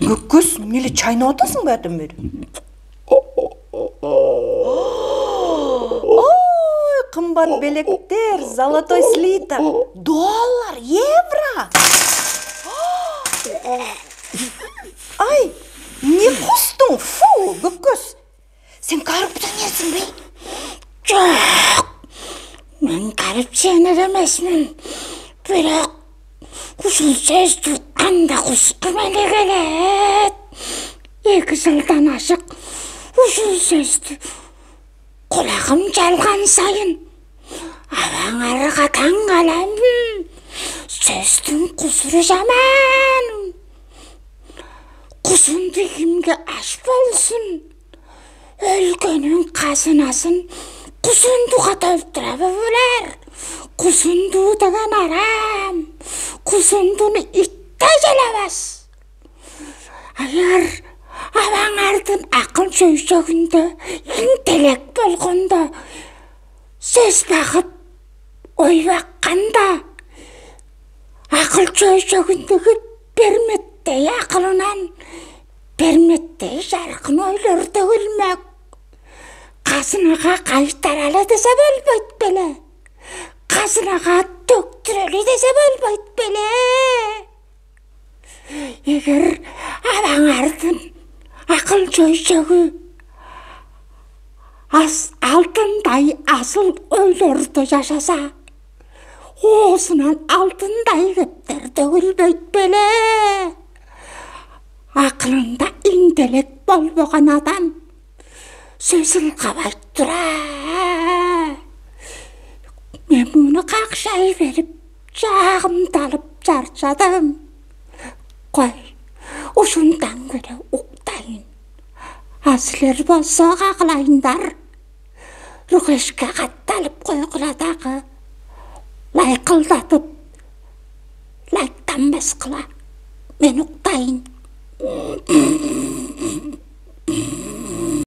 Көккөз, мейлі чайна отасың бәрден бері? Ой, қымбат белектер, золотой слиток, доллар, евро. Ай, не құстың, фу, Көккөз. Сен коррупционерсің бе? Жоқ, мен коррупционер емесмін. Бірақ құшыл сөзді қанда құшқымелі келет. 2 жылдан ашық ұшыл сөзді құлағым жалған сайын аваң арыға таң қаламын. Сөздің құсыры жаман. Құсынды кімге аш болсын, өлгенің қазынасын құсындыға толтыра бөлер. Құсынды деген арам, құсындыны итте жалабас. Егер аваңардың ақыл сөйсөгінде интеллект болғанда, сөз бағып ой баққанда, ақыл сөйсөгіндегі берметтей ақылынан берметтей жарқын ойлар төгілмек. Қазынаға қайтаралы десе болбайт беле. Қазынаға төктірелі десе болбайт беле. Егер аваңардың ақыл сөйсөгі алтындай асыл ойларды жашаса, осынан алтындай кептер төгілбейт беле. Ақылында интеллект болбаған адам сөзін қабайт тұра. Мен мұны қақшай беріп, жағымдалып жарчадым. Қой, ұшындан көре ұқтайын. Асылер болса қақылайындар. Рүкешке қатталып қойқыладағы. Лайқылдатып, лайттан басқыла. Мен ұқтайын.